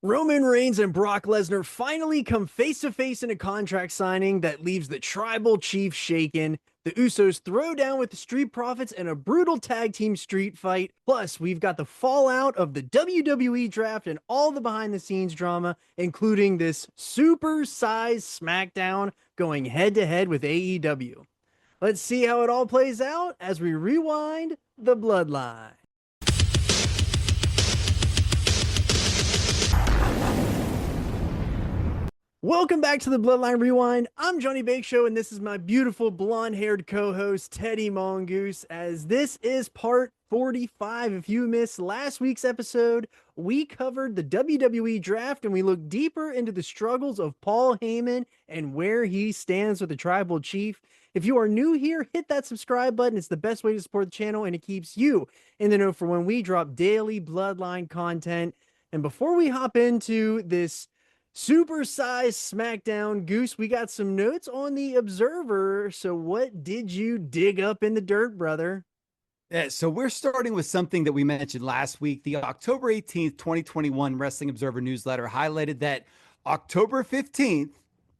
Roman Reigns and Brock Lesnar finally come face to face in a contract signing that leaves the tribal chief shaken. The Usos throw down with the Street Profits in a brutal tag team street fight. Plus, we've got the fallout of the WWE Draft and all the behind the scenes drama, including this super sized SmackDown going head to head with AEW. Let's see how it all plays out as we rewind the Bloodline. Welcome back to the Bloodline Rewind. I'm Johnny Bakeshow, and this is my beautiful blonde-haired co-host, Teddy Mongoose, as this is part 45. If you missed last week's episode, we covered the WWE Draft, and we looked deeper into the struggles of Paul Heyman and where he stands with the Tribal Chief. If you are new here, hit that subscribe button. It's the best way to support the channel, and it keeps you in the know for when we drop daily Bloodline content. And before we hop into this super-sized SmackDown, Goose, we got some notes on the Observer. So what did you dig up in the dirt, brother? Yeah, so we're starting with something that we mentioned last week. The October 18th, 2021 Wrestling Observer newsletter highlighted that October 15th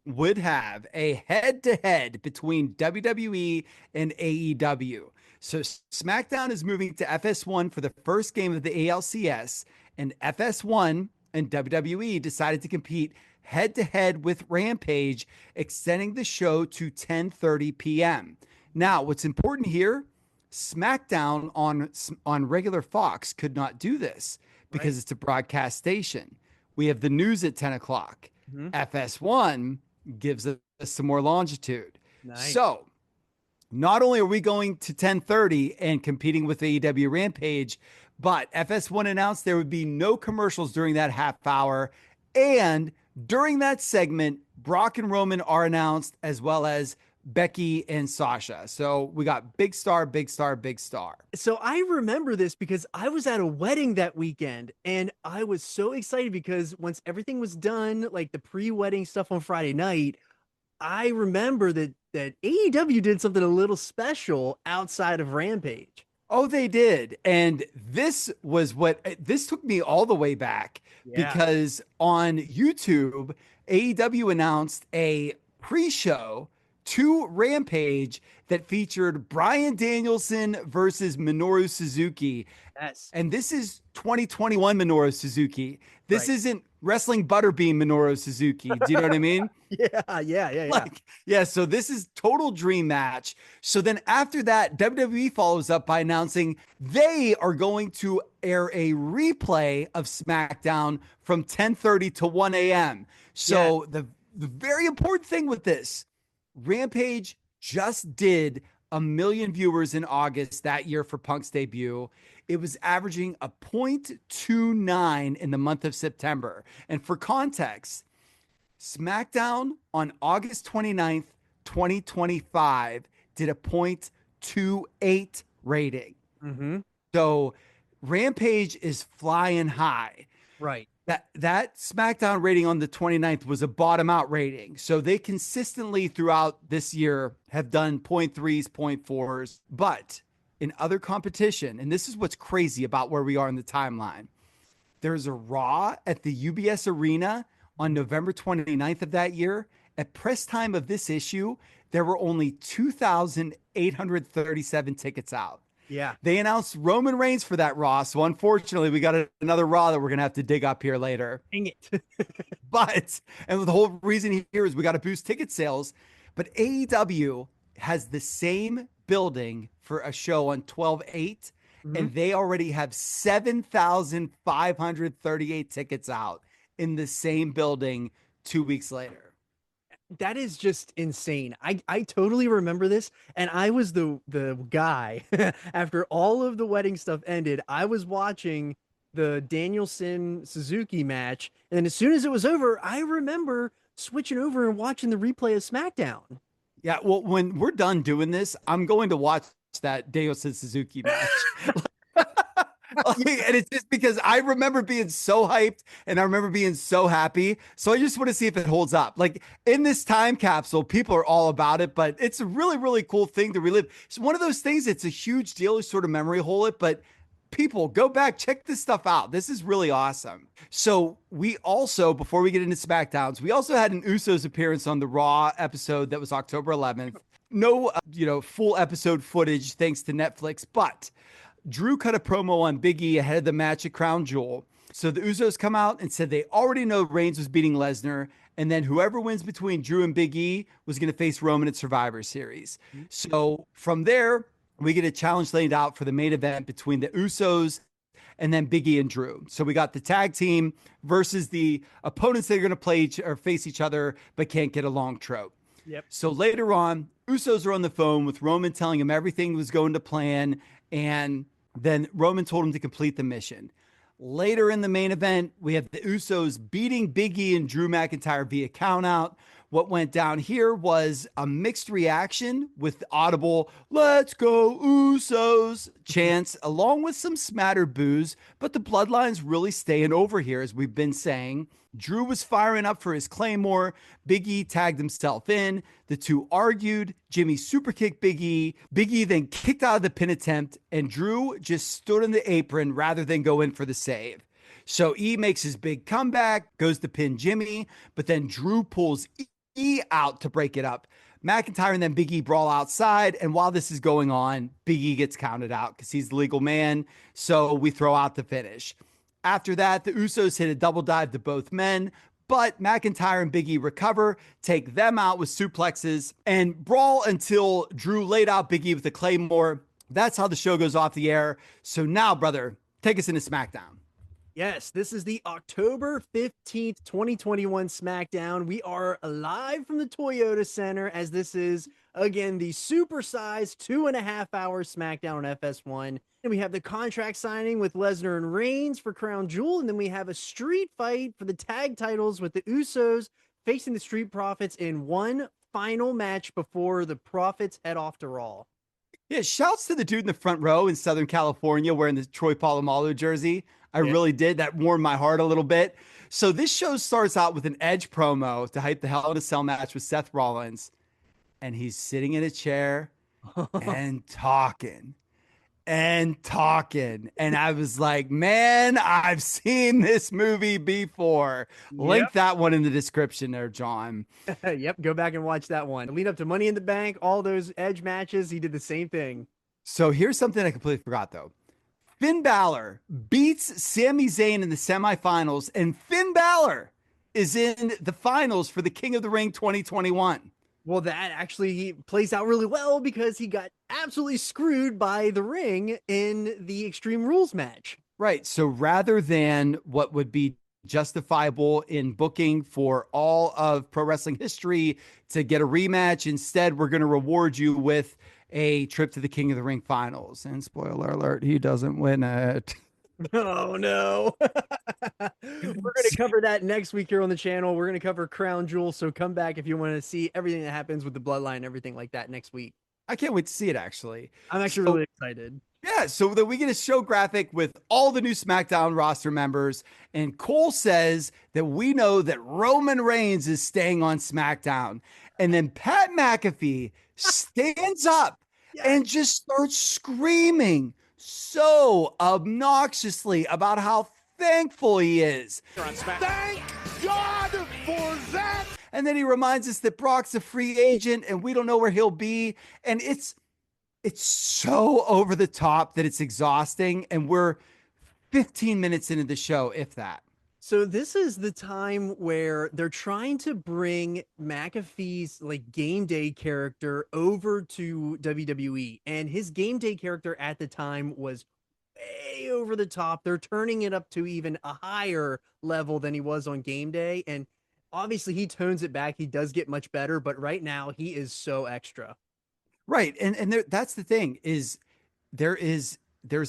would have a head-to-head between WWE and AEW. So SmackDown is moving to FS1 for the first game of the ALCS, and FS1 and WWE decided to compete head-to-head with Rampage, extending the show to 10:30 p.m. Now, what's important here, SmackDown on regular Fox could not do this because it's a broadcast station. We have the news at 10 o'clock. FS1 gives us some more longitude. Nice. So not only are we going to 10:30 and competing with AEW Rampage, but FS1 announced there would be no commercials during that half hour. And during that segment, Brock and Roman are announced, as well as Becky and Sasha. So we got big star, big star, big star. So I remember this because I was at a wedding that weekend, and I was so excited because once everything was done, like the pre-wedding stuff on Friday night, I remember that AEW did something a little special outside of Rampage. Oh, they did. And this took me all the way back because on YouTube, AEW announced a pre-show to Rampage that featured Bryan Danielson versus Minoru Suzuki. Yes. And this is 2021 Minoru Suzuki. This isn't wrestling butterbean Minoru Suzuki. Do you know what I mean? Yeah. So this is total dream match. So then after that, WWE follows up by announcing they are going to air a replay of SmackDown from 10:30 to 1 a.m. So the very important thing with this, Rampage just did 1 million viewers in August that year for Punk's debut. It was averaging a 0.29 in the month of September. And for context, SmackDown on August 29th, 2025 did a 0.28 rating. So Rampage is flying high. Right. That SmackDown rating on the 29th was a bottom out rating. So they consistently throughout this year have done 0.3s, 0.4s, but in other competition, and this is what's crazy about where we are in the timeline, there's a Raw at the UBS Arena on November 29th of that year. At press time of this issue, there were only 2,837 tickets out. Yeah. They announced Roman Reigns for that Raw. So unfortunately, we got another Raw that we're going to have to dig up here later. Dang it. And the whole reason here is we got to boost ticket sales. But AEW has the same building for a show on 12/8, and they already have 7,538 tickets out in the same building 2 weeks later. That is just insane. I totally remember this, and I was the guy after all of the wedding stuff ended. I was watching the Danielson Suzuki match, and then as soon as it was over, I remember switching over and watching the replay of SmackDown. Yeah, well, when we're done doing this, I'm going to watch that Danielson Suzuki match. And it's just because I remember being so hyped and I remember being so happy. So I just want to see if it holds up. Like in this time capsule, people are all about it, but it's a really, really cool thing to relive. It's one of those things. It's a huge deal to sort of memory hole it, but people, go back, check this stuff out. This is really awesome. So we also, before we get into SmackDowns, we also had an Usos appearance on the Raw episode that was October 11th. No, full episode footage thanks to Netflix, but Drew cut a promo on Big E ahead of the match at Crown Jewel. So the Usos come out and said they already know Reigns was beating Lesnar, and then whoever wins between Drew and Big E was going to face Roman at Survivor Series. So from there, we get a challenge laid out for the main event between the Usos and then Big E and Drew. So we got the tag team versus the opponents that are going to play or face each other but can't get along trope. Yep. So later on, Usos are on the phone with Roman telling him everything was going to plan, and then Roman told him to complete the mission. Later in the main event, we have the Usos beating Big E and Drew McIntyre via countout. What went down here was a mixed reaction with the audible "Let's go Usos" chants, along with some smattered boos, but the Bloodline's really staying over here, as we've been saying. Drew was firing up for his Claymore. Big E tagged himself in. The two argued. Jimmy superkicked Big E. Big E then kicked out of the pin attempt, and Drew just stood on the apron rather than go in for the save. So E makes his big comeback, goes to pin Jimmy, but then Drew pulls E out to break it up. McIntyre and then Big E brawl outside, and while this is going on, Big E gets counted out because he's the legal man, so we throw out the finish. After that, the Usos hit a double dive to both men, but McIntyre and Big E recover, take them out with suplexes, and brawl until Drew laid out Big E with the Claymore. That's how the show goes off the air. So now, brother, take us into SmackDown. Yes, this is the October 15th, 2021 SmackDown. We are live from the Toyota Center, as this is, again, the supersized 2.5-hour SmackDown on FS1. And we have the contract signing with Lesnar and Reigns for Crown Jewel. And then we have a street fight for the tag titles with the Usos facing the Street Profits in one final match before the Profits head off to Raw. Yeah, shouts to the dude in the front row in Southern California wearing the Troy Polamalu jersey. I really did. That warmed my heart a little bit. So this show starts out with an Edge promo to hype the Hell in a Cell match with Seth Rollins. And he's sitting in a chair and talking. And I was like, man, I've seen this movie before. Link that one in the description there, John. Yep, go back and watch that one. Lead up to Money in the Bank, all those Edge matches, he did the same thing. So here's something I completely forgot, though. Finn Balor beats Sami Zayn in the semifinals, and Finn Balor is in the finals for the King of the Ring 2021. Well, that actually he plays out really well because he got absolutely screwed by the Ring in the Extreme Rules match. Right. So rather than what would be justifiable in booking for all of pro wrestling history to get a rematch, instead, we're going to reward you with a trip to the King of the Ring finals. And spoiler alert, he doesn't win it. Oh, no. We're going to cover that next week here on the channel. We're going to cover Crown Jewel. So come back if you want to see everything that happens with the Bloodline and everything like that next week. I can't wait to see it, actually. I'm actually really excited. Yeah, so that we get a show graphic with all the new SmackDown roster members. And Cole says that we know that Roman Reigns is staying on SmackDown. And then Pat McAfee stands up and just starts screaming so obnoxiously about how thankful he is. Thank God for that. And then he reminds us that Brock's a free agent and we don't know where he'll be. And it's so over the top that it's exhausting. And we're 15 minutes into the show, if that. So this is the time where they're trying to bring McAfee's like game day character over to WWE, and his game day character at the time was way over the top. They're turning it up to even a higher level than he was on game day. And obviously he tones it back. He does get much better, but right now he is so extra. Right. And that's the thing is there's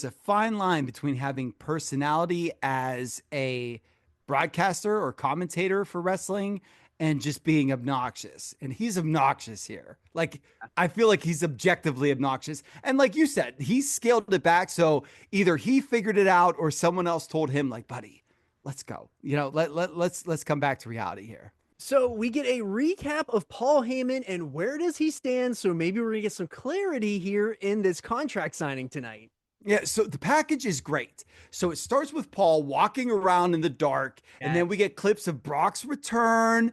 a fine line between having personality as a broadcaster or commentator for wrestling and just being obnoxious. And he's obnoxious here. Like, I feel like he's objectively obnoxious. And like you said, he scaled it back. So either he figured it out or someone else told him like, buddy, let's go, let's come back to reality here. So we get a recap of Paul Heyman and where does he stand. So maybe we're gonna get some clarity here in this contract signing tonight. Yeah, so the package is great. So it starts with Paul walking around in the dark, and then we get clips of Brock's return,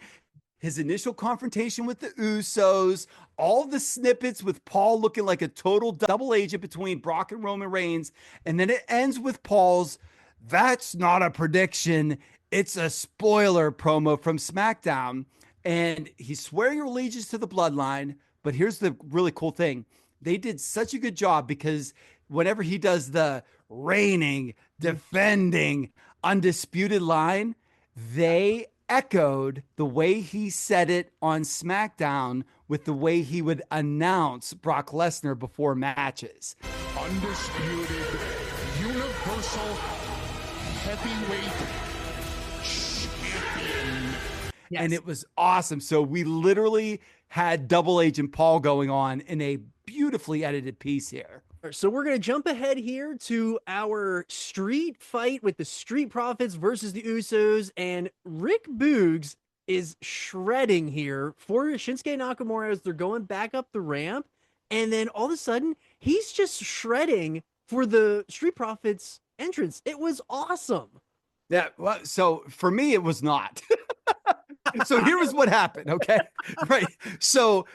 his initial confrontation with the Usos, all the snippets with Paul looking like a total double agent between Brock and Roman Reigns. And then it ends with Paul's, "That's not a prediction, it's a spoiler" promo from SmackDown. And he's swearing allegiance to the bloodline. But here's the really cool thing. They did such a good job because whenever he does the reigning, defending, undisputed line, they echoed the way he said it on SmackDown with the way he would announce Brock Lesnar before matches. Undisputed Universal Heavyweight Champion. Yes. And it was awesome. So we literally had Double Agent Paul going on in a beautifully edited piece here. So we're going to jump ahead here to our street fight with the Street Profits versus the Usos, and Rick Boogs is shredding here for Shinsuke Nakamura as they're going back up the ramp, and then all of a sudden he's just shredding for the Street Profits entrance. It was awesome. Yeah, well, so for me it was not. So here was what happened, okay? Right. So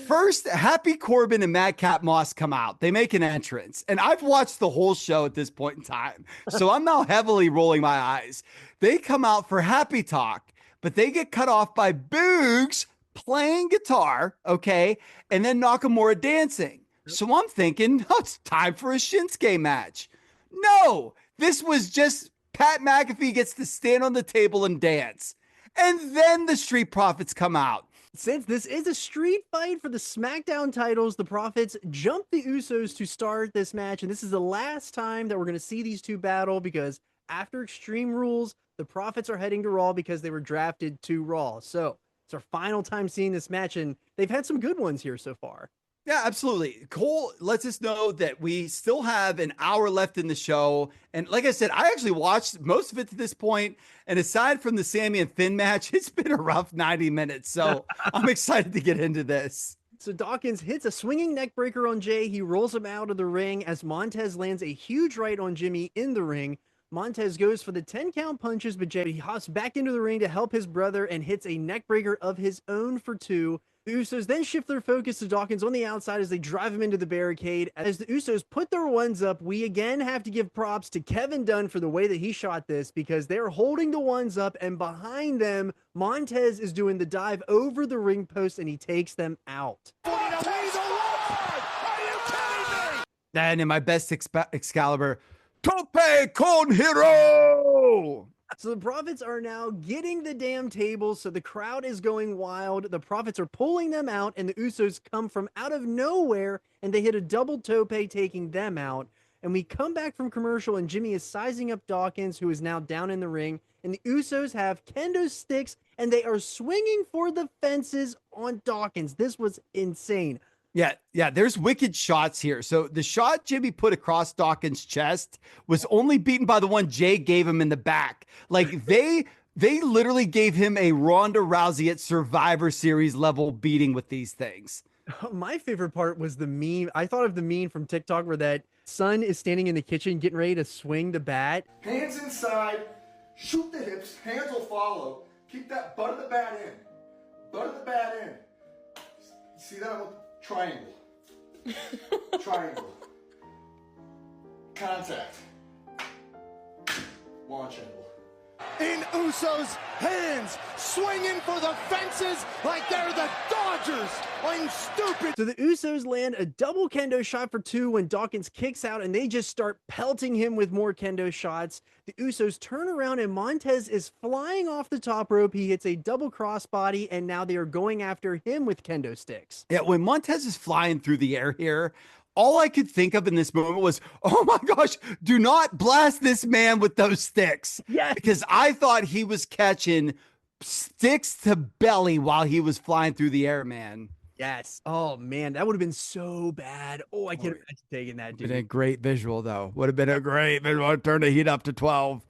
first, Happy Corbin and Madcap Moss come out. They make an entrance. And I've watched the whole show at this point in time. So I'm now heavily rolling my eyes. They come out for Happy Talk, but they get cut off by Boogs playing guitar, okay? And then Nakamura dancing. So I'm thinking, oh, it's time for a Shinsuke match. No, this was just Pat McAfee gets to stand on the table and dance. And then the Street Profits come out. Since this is a street fight for the SmackDown titles, the Profits jump the Usos to start this match. And this is the last time that we're going to see these two battle, because after Extreme Rules, the Profits are heading to Raw because they were drafted to Raw. So it's our final time seeing this match, and they've had some good ones here so far. Yeah, absolutely. Cole lets us know that we still have an hour left in the show. And like I said, I actually watched most of it to this point. And aside from the Sammy and Finn match, it's been a rough 90 minutes. So I'm excited to get into this. So Dawkins hits a swinging neck breaker on Jay. He rolls him out of the ring as Montez lands a huge right on Jimmy in the ring. Montez goes for the 10 count punches, but Jay hops back into the ring to help his brother and hits a neck breaker of his own for 2. The Usos then shift their focus to Dawkins on the outside as they drive him into the barricade. As the Usos put their ones up, we again have to give props to Kevin Dunn for the way that he shot this, because they're holding the ones up, and behind them, Montez is doing the dive over the ring post, and he takes them out. And in my best Excalibur, Tope con Hero! So the Profits are now getting the damn tables, so the crowd is going wild. The Profits are pulling them out, and the Usos come from out of nowhere, and they hit a double tope, taking them out. And we come back from commercial, and Jimmy is sizing up Dawkins, who is now down in the ring. And the Usos have kendo sticks, and they are swinging for the fences on Dawkins. This was insane. Yeah, there's wicked shots here. So the shot Jimmy put across Dawkins' chest was only beaten by the one Jay gave him in the back. Like they literally gave him a Ronda Rousey at Survivor Series level beating with these things. My favorite part was the meme. I thought of the meme from TikTok where that son is standing in the kitchen getting ready to swing the bat. Hands inside, shoot the hips, hands will follow. Keep that butt of the bat in. Butt of the bat in. See that? Triangle. Triangle. Contact. Launch angle. In Usos' hands, swinging for the fences like they're the Dodgers. I'm stupid. So the Usos land a double kendo shot for 2 when Dawkins kicks out, and they just start pelting him with more kendo shots. The Usos turn around, and Montez is flying off the top rope. He hits a double crossbody, and now they are going after him with kendo sticks. Yeah, when Montez is flying through the air here, all I could think of in this moment was, oh my gosh, do not blast this man with those sticks. Yeah. Because I thought he was catching sticks to belly while he was flying through the air, man. Yes. Oh, man, that would have been so bad. Oh, I can't imagine taking that, dude. Been a great visual, though. Would have been a great visual. Turn the heat up to 12.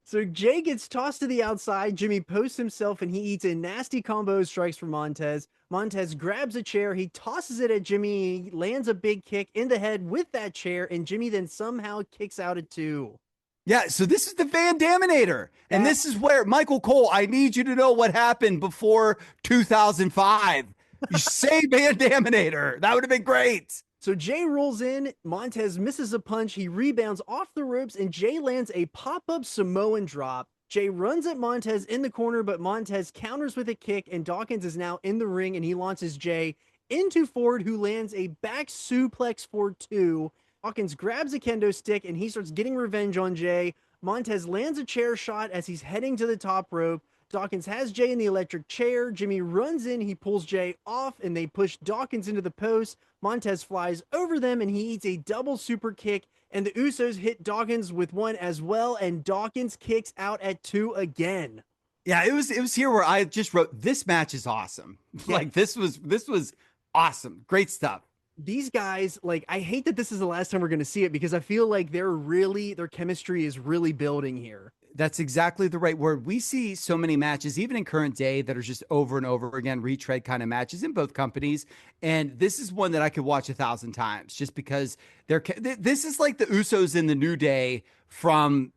So Jay gets tossed to the outside. Jimmy posts himself and he eats a nasty combo of strikes from Montez. Montez grabs a chair. He tosses it at Jimmy. He lands a big kick in the head with that chair. And Jimmy then somehow kicks out at 2. Yeah, so this is the Van Daminator. And this is where, Michael Cole, I need you to know what happened before 2005. You say Van Daminator. That would have been great. So Jay rolls in. Montez misses a punch. He rebounds off the ropes, and Jay lands a pop-up Samoan drop. Jay runs at Montez in the corner, but Montez counters with a kick, and Dawkins is now in the ring, and he launches Jay into Ford, who lands a back suplex for 2. Dawkins grabs a kendo stick and he starts getting revenge on Jay. Montez lands a chair shot as he's heading to the top rope. Dawkins has Jay in the electric chair. Jimmy runs in, he pulls Jay off, and they push Dawkins into the post. Montez flies over them and he eats a double super kick, and the Usos hit Dawkins with one as well, and Dawkins kicks out at 2 again. Yeah, it was here where I just wrote, this match is awesome. Like this was awesome. Great stuff. These guys, like, I hate that this is the last time we're going to see it because I feel like their chemistry is really building here. That's exactly the right word. We see so many matches, even in current day, that are just over and over again, retread kind of matches in both companies. And this is one that I could watch 1,000 times just because this is like the Usos in the New Day from,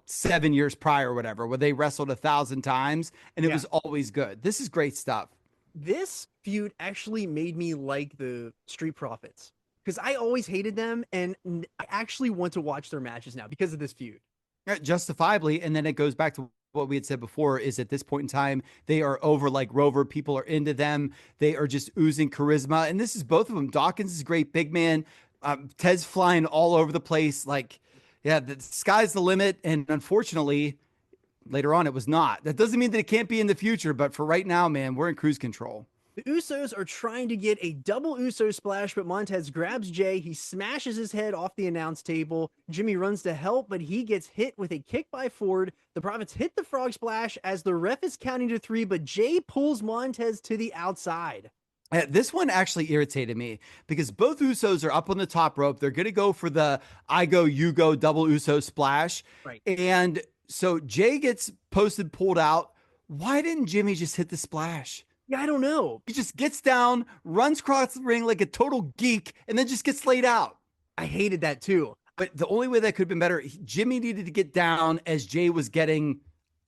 7 years prior or whatever, where they wrestled 1,000 times and it was always good. This is great stuff. This feud actually made me like the Street Profits because I always hated them, and I actually want to watch their matches now because of this feud. Justifiably. And then it goes back to what we had said before, is at this point in time, they are over like Rover. People are into them. They are just oozing charisma. And this is both of them. Dawkins is great, big man. Ted's flying all over the place. Like, yeah, the sky's the limit. And unfortunately, later on, it was not. That doesn't mean that it can't be in the future, but for right now, man, we're in cruise control. The Usos are trying to get a double Uso splash, but Montez grabs Jay. He smashes his head off the announce table. Jimmy runs to help, but he gets hit with a kick by Ford. The Profits hit the frog splash as the ref is counting to 3, but Jay pulls Montez to the outside. This one actually irritated me because both Usos are up on the top rope. They're going to go for the I go, you go double Uso splash. Right. And so Jay gets posted, pulled out. Why didn't Jimmy just hit the splash? Yeah, I don't know. He just gets down, runs across the ring like a total geek, and then just gets laid out. I hated that too. But the only way that could have been better, Jimmy needed to get down as Jay was getting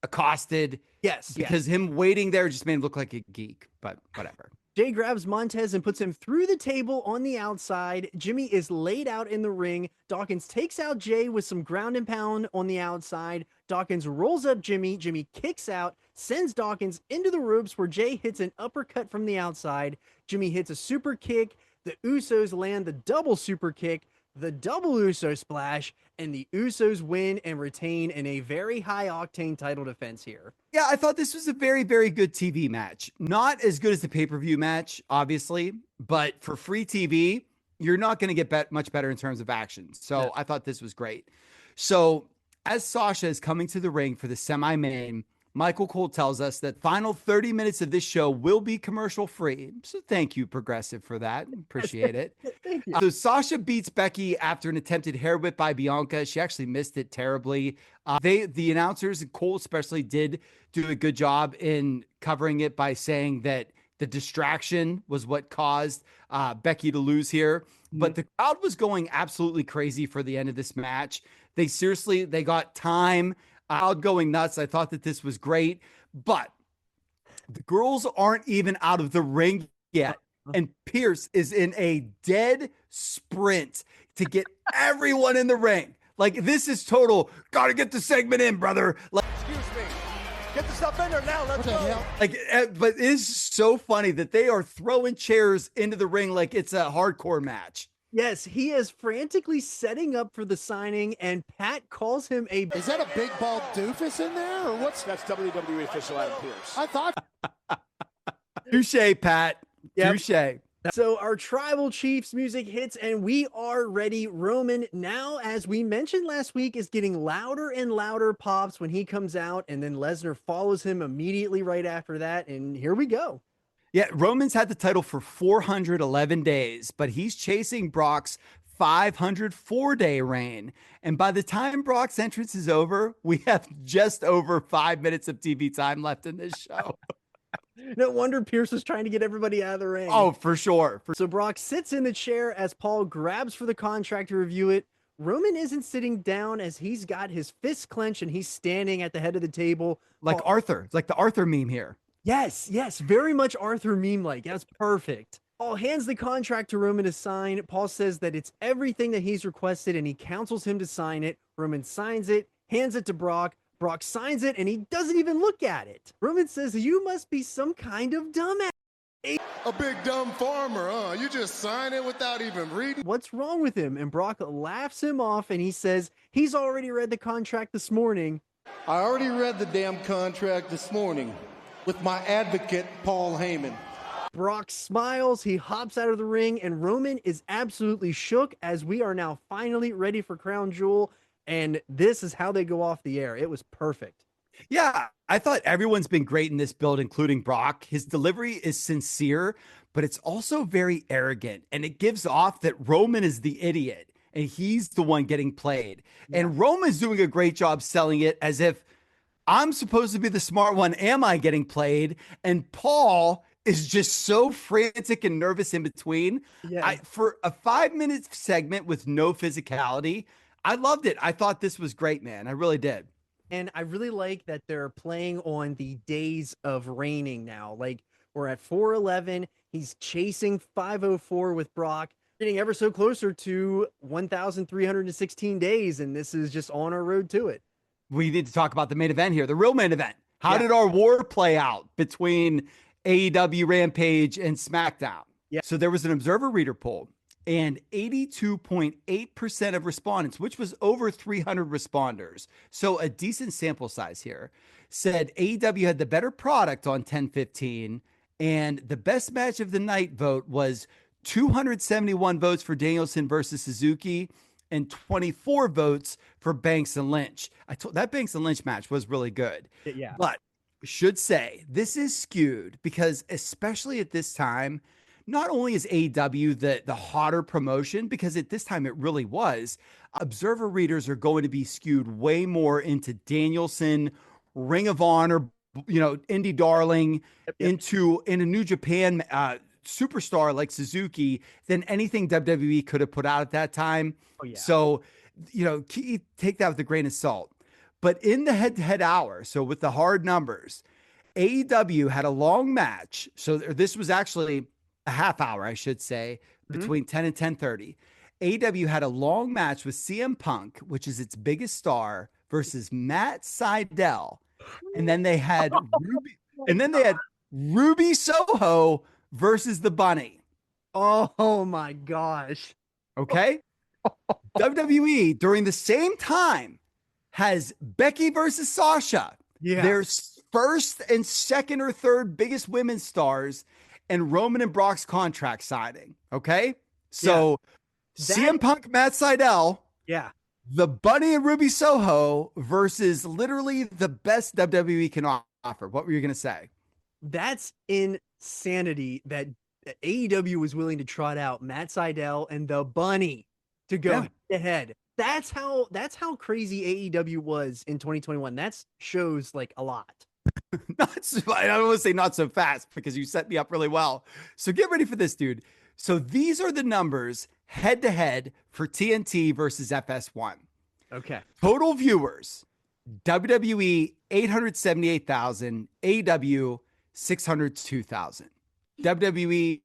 accosted. Yes. Because him waiting there just made him look like a geek, but whatever. Jay grabs Montez and puts him through the table on the outside. Jimmy is laid out in the ring. Dawkins takes out Jay with some ground and pound on the outside. Dawkins rolls up Jimmy. Jimmy kicks out, sends Dawkins into the ropes where Jay hits an uppercut from the outside. Jimmy hits a super kick. The Usos land the double super kick, the double Uso splash, and the Usos win and retain in a very high octane title defense here. Yeah, I thought this was a very, very good TV match. Not as good as the pay-per-view match, obviously, but for free TV, you're not going to get much better in terms of action. So I thought this was great. So as Sasha is coming to the ring for the semi-main, Michael Cole tells us that final 30 minutes of this show will be commercial free. So thank you, Progressive, for that. Appreciate it. Thank you. So Sasha beats Becky after an attempted hair whip by Bianca. She actually missed it terribly. The announcers, and Cole especially, did do a good job in covering it by saying that the distraction was what caused Becky to lose here. But the crowd was going absolutely crazy for the end of this match. They got time. Crowd going nuts. I thought that this was great, but the girls aren't even out of the ring yet. And Pierce is in a dead sprint to get everyone in the ring. Like, this is total, gotta get the segment in, brother. Like, Excuse me. Get the stuff in there now. Let's go. like, but it is so funny that they are throwing chairs into the ring like it's a hardcore match. Yes, he is frantically setting up for the signing, and Pat calls him a... Is that a big bald doofus in there, or what's... That's WWE official Adam Pierce. I thought... Touche, Pat. Yep. Touche. So our Tribal Chiefs music hits, and we are ready. Roman, now, as we mentioned last week, is getting louder and louder pops when he comes out, and then Lesnar follows him immediately right after that, and here we go. Yeah, Roman's had the title for 411 days, but he's chasing Brock's 500 4-day reign. And by the time Brock's entrance is over, we have just over 5 minutes of TV time left in this show. No wonder Pierce was trying to get everybody out of the ring. Oh, for sure. So Brock sits in the chair as Paul grabs for the contract to review it. Roman isn't sitting down as he's got his fists clenched and he's standing at the head of the table. Like Paul, Arthur, like the Arthur meme here. Yes, very much Arthur meme-like. That's perfect. Paul hands the contract to Roman to sign. Paul says that it's everything that he's requested and he counsels him to sign it. Roman signs it, hands it to Brock. Brock signs it and he doesn't even look at it. Roman says, "You must be some kind of dumbass." A big dumb farmer, huh? You just sign it without even reading? What's wrong with him? And Brock laughs him off and he says he's already read the contract this morning. I already read the damn contract this morning with my advocate, Paul Heyman. Brock smiles, he hops out of the ring, and Roman is absolutely shook as we are now finally ready for Crown Jewel. And this is how they go off the air. It was perfect. Yeah, I thought everyone's been great in this build, including Brock. His delivery is sincere, but it's also very arrogant. And it gives off that Roman is the idiot and he's the one getting played. Yeah. And Roman's doing a great job selling it as if I'm supposed to be the smart one. Am I getting played? And Paul is just so frantic and nervous in between. Yeah. For a 5-minute segment with no physicality, I loved it. I thought this was great, man. I really did. And I really like that they're playing on the days of reigning now. Like we're at 411. He's chasing 504 with Brock, getting ever so closer to 1,316 days. And this is just on our road to it. We need to talk about the main event here, the real main event. How did our war play out between AEW Rampage and SmackDown? Yeah. So there was an observer reader poll. And 82.8% of respondents, which was over 300 responders, so a decent sample size here, said AEW had the better product on 10/15, and the best match of the night vote was 271 votes for Danielson versus Suzuki and 24 votes for Banks and Lynch. That Banks and Lynch match was really good. Yeah. But should say this is skewed because especially at this time, not only is AEW the hotter promotion, because at this time it really was, observer readers are going to be skewed way more into Danielson, Ring of Honor, indie darling, into in a New Japan superstar like Suzuki than anything WWE could have put out at that time. Oh, yeah. So, take that with a grain of salt. But in the head-to-head hour, so with the hard numbers, AEW had a long match. So this was actually a half hour, I should say, between 10 and 10:30. AEW had a long match with CM Punk, which is its biggest star, versus Matt Sydal. And then they had Ruby Soho versus the Bunny. Oh my gosh. Okay. WWE during the same time has Becky versus Sasha. Yeah. Their first and second or third biggest women's stars, and Roman and Brock's contract signing. Okay. So CM Punk, Matt Sydal. Yeah. The Bunny and Ruby Soho versus literally the best WWE can offer. What were you going to say? That's insanity that AEW was willing to trot out Matt Sydal and the Bunny to go ahead. That's how crazy AEW was in 2021. That shows like a lot. I don't want to say not so fast because you set me up really well. So get ready for this, dude. So these are the numbers head to head for TNT versus FS1. Okay. Total viewers, WWE 878,000, AEW 602,000. WWE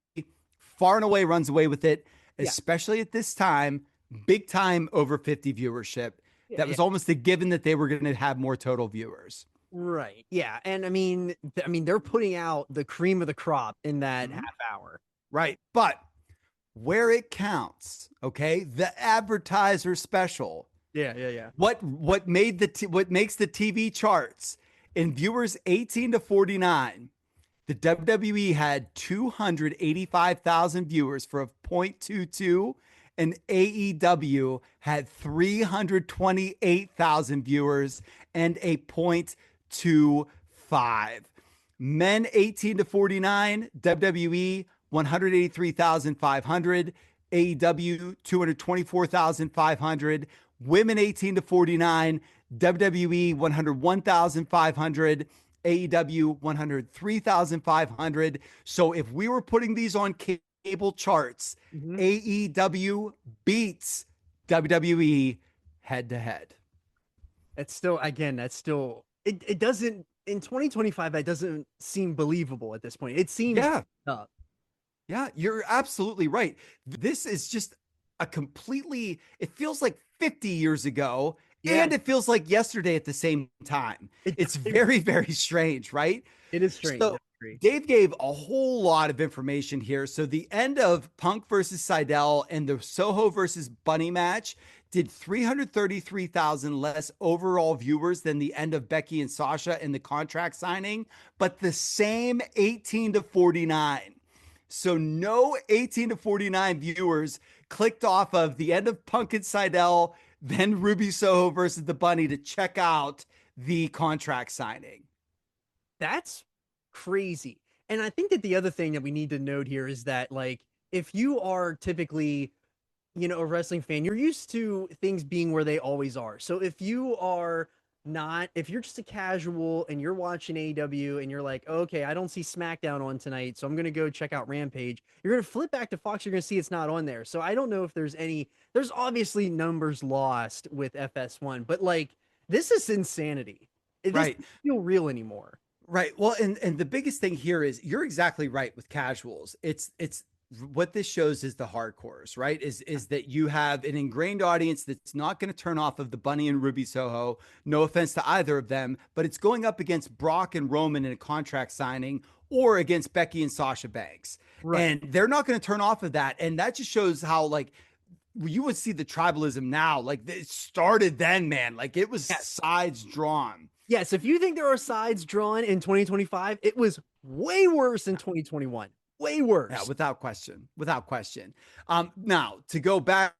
far and away runs away with it, especially at this time, big time over 50 viewership. That was almost a given that they were going to have more total viewers. Right. Yeah. And I mean, they're putting out the cream of the crop in that half hour. Right. But where it counts, okay, the advertiser special. Yeah. What makes the TV charts in viewers 18 to 49? The WWE had 285,000 viewers for a 0.22, and AEW had 328,000 viewers and a 0.25. Men 18 to 49, WWE 183,500, AEW 224,500, women 18 to 49, WWE 101,500, AEW 103,500. So if we were putting these on cable charts, AEW beats WWE head to head. That's still, it doesn't, in 2025, that doesn't seem believable at this point. It seems up. Yeah, you're absolutely right. This is just a completely, it feels like 50 years ago, and it feels like yesterday at the same time. It's very, very strange, right? It is strange. So Dave gave a whole lot of information here. So the end of Punk versus Seidel and the Soho versus Bunny match did 333,000 less overall viewers than the end of Becky and Sasha in the contract signing, but the same 18 to 49. So no 18 to 49 viewers clicked off of the end of Punk and Seidel, then Ruby Soho versus the Bunny to check out the contract signing. That's crazy. And I think that the other thing that we need to note here is that, like, if you are typically, you know, a wrestling fan, you're used to things being where they always are. So if you are not, if you're just a casual and you're watching AEW and you're like, okay, I don't see SmackDown on tonight, so I'm going to go check out Rampage, you're going to flip back to Fox, you're going to see it's not on there. So I don't know if there's obviously numbers lost with FS1, but like, this is insanity. It doesn't feel real anymore. Right. Well, and the biggest thing here is you're exactly right with casuals. It's what this shows is the hardcores, right? Is that you have an ingrained audience that's not going to turn off of the Bunny and Ruby Soho. No offense to either of them, but it's going up against Brock and Roman in a contract signing or against Becky and Sasha Banks. Right. And they're not going to turn off of that. And that just shows how, like, you would see the tribalism now. Like, it started then, man. Like, it was sides drawn. Yes, if you think there are sides drawn in 2025, it was way worse in 2021. Way worse. Yeah, without question. Without question. Now, to go back,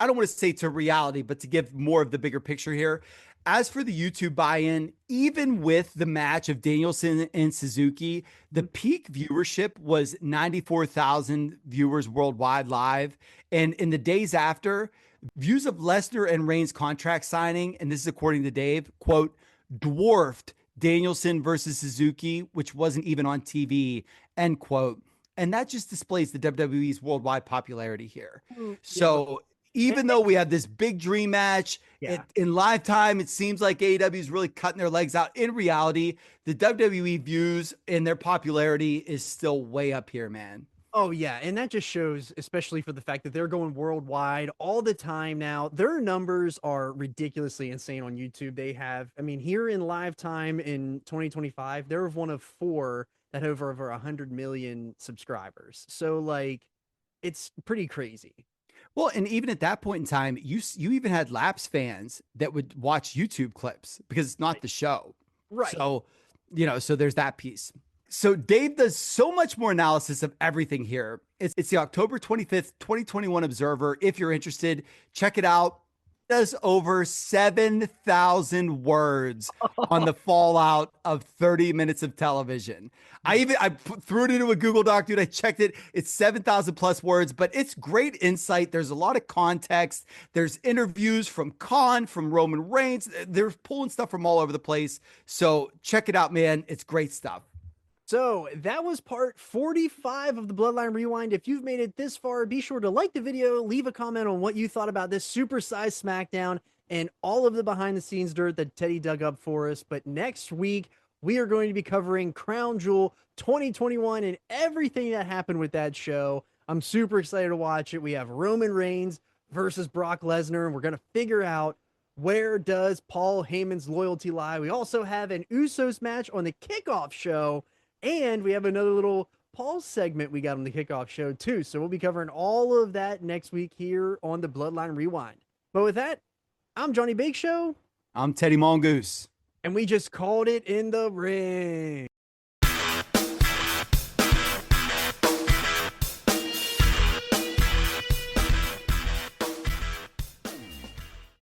I don't want to say to reality, but to give more of the bigger picture here. As for the YouTube buy-in, even with the match of Danielson and Suzuki, the peak viewership was 94,000 viewers worldwide live. And in the days after, views of Lesnar and Reigns contract signing, and this is according to Dave, quote, dwarfed Danielson versus Suzuki, which wasn't even on TV, end quote. And that just displays the WWE's worldwide popularity here. So even though we have this big dream match in live time, it seems like AEW is really cutting their legs out. In reality, the WWE views and their popularity is still way up here, man. Oh, yeah. And that just shows, especially for the fact that they're going worldwide all the time now. Their numbers are ridiculously insane on YouTube. They have, I mean, here in live time in 2025, they're one of 4 that have over 100 million subscribers. So, like, it's pretty crazy. Well, and even at that point in time, you even had lapsed fans that would watch YouTube clips because it's not the show. Right. So, you know, so there's that piece. So Dave does so much more analysis of everything here. It's the October 25th, 2021 Observer. If you're interested, check it out. It does over 7,000 words on the fallout of 30 minutes of television. I threw it into a Google Doc, dude. I checked it. It's 7,000 plus words, but it's great insight. There's a lot of context. There's interviews from Khan, from Roman Reigns. They're pulling stuff from all over the place. So check it out, man. It's great stuff. So that was part 45 of the Bloodline Rewind. If you've made it this far, be sure to like the video, leave a comment on what you thought about this supersized SmackDown and all of the behind the scenes dirt that Teddy dug up for us. But next week, we are going to be covering Crown Jewel 2021 and everything that happened with that show. I'm super excited to watch it. We have Roman Reigns versus Brock Lesnar, and we're going to figure out where does Paul Heyman's loyalty lie. We also have an Usos match on the kickoff show. And we have another little Paul segment we got on the kickoff show too. So we'll be covering all of that next week here on the Bloodline Rewind. But with that, I'm Johnny Bakeshow. I'm Teddy Mongoose. And we just called it in the ring.